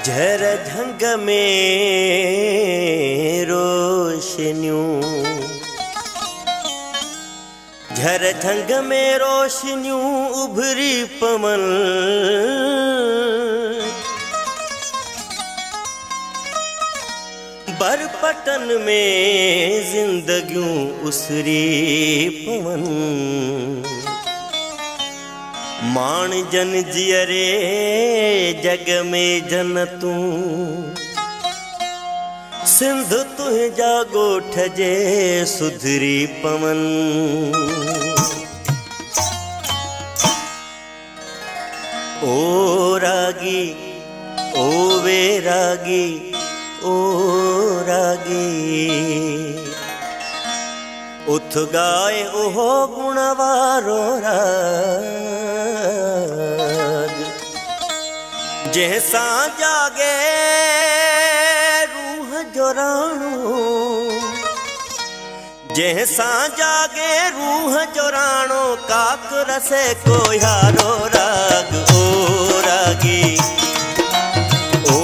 झर ढंग में रोशनियों, झर ढंग में रोशनियों उभरी पवन, बरपटन में जिंदगियों उसरी पवन। मान जन जियरे जग में जन तू, सिंध तुह जागो ठजे सुधरी पवन। ओ रागी ओ वे रागी ओ रागी, उठ गाए ओहो गुणवारो राग। जैसा जागे रूह जोराणो, जैसा जागे रूह जोराणो, काक रसे को यारो राग। ओ रागी ओ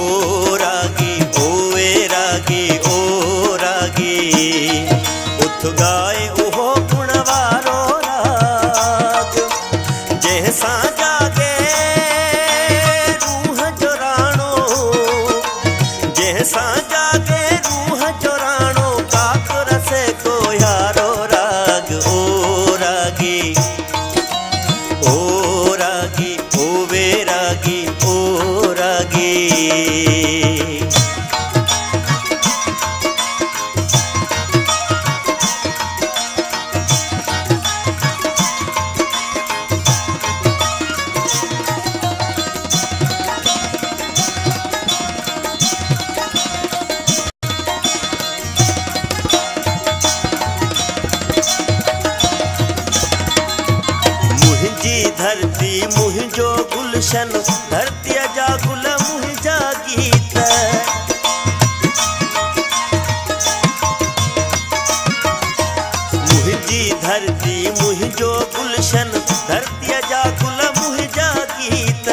रागी ओ वे रागी ओ रागी, उठ गाए ओहो गुणवारो राग। जैसा जागे रूह जोराणो, जैसा जागे रूह जोराणो, काक रसे को यारो राग। ओ रागी ओ रागी ओ वे रागी ओ रागी। धरती मुहिंजो गुलशन, धरती जा गुल मुहिंजा गीत। मुहिंजी धरती मुहिंजो गुलशन, धरती जा गुल मुहिंजा गीत।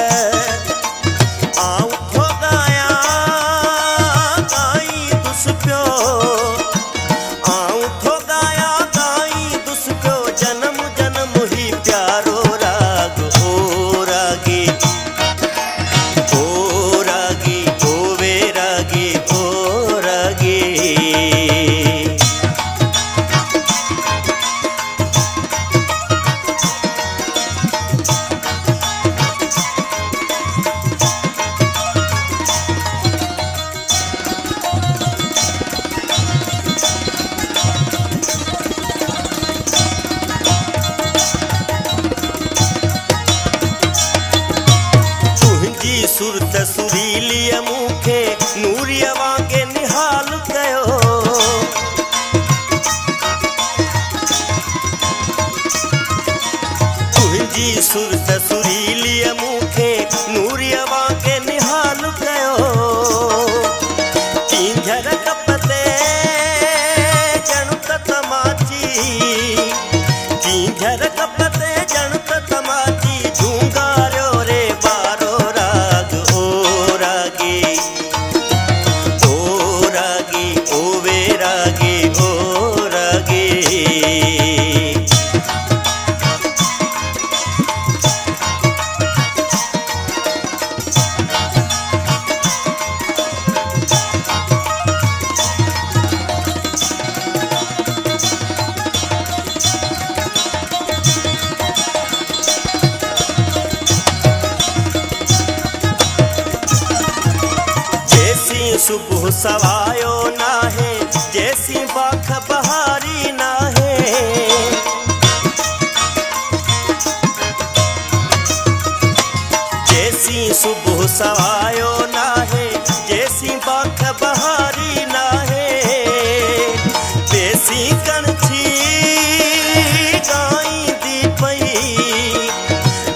आऊं थो गाया गाई दुस पियो, आऊं थो गाया गाई दुस पियो, जन्म जन्म ही प्यारो राग। ओ रागी ओ रागी ओ वे रागी ओ रागी। सुरत सुरीली मूंखे नूरिया वांगे निहाल कयो। तुंहिंजी सुरत सुरीली मूंखे नूरिया वांगे निहाल कयो। तींझर कपते जण त तमाची, तींझर कपते जण त तमाची, झूंगारियो रे बारो राग। ओ रागी ओ रागी ओ वे रागी ओ रागी। सुबह सवायो ना है, जैसी बाख बहारी ना है। सवायो नाहे जैसी बाख बहारी नाहे देसी कणछी गाई दी पई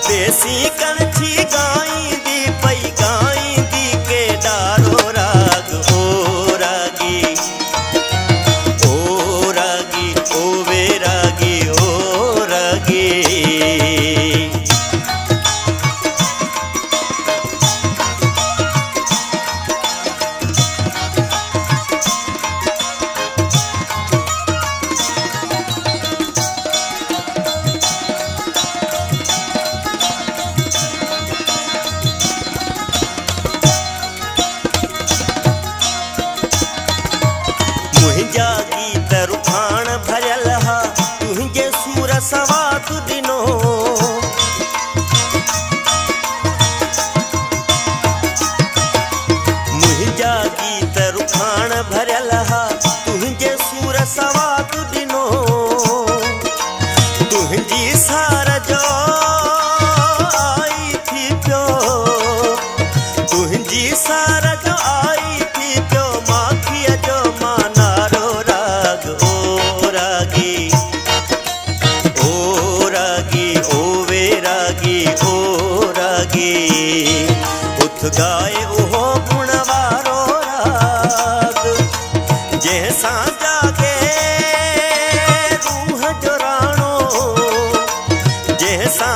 देसी कणछी गाई दी पई गाई दी के डारो राग ओ रागी ओ वे रागी ओ रागी। मुंहिंजा गीत रुखाण भरियल हा तुंहिंजे सूर सवाद ॾिनो मुंहिंजा गीत रुखाण भरियल हा तुंहिंजे सूर सवाद ॾिनो तुंहिंजी सार जो आई थी पियो तुंहिंजी सार जो आई थी पियो माखीअ जो मानारो राग ओ रागी ओ वे रागी ओ रागी। उथ गाए उहो गुण वारो राग जंहिंसां जागे रूह जो राणो जंहिंसां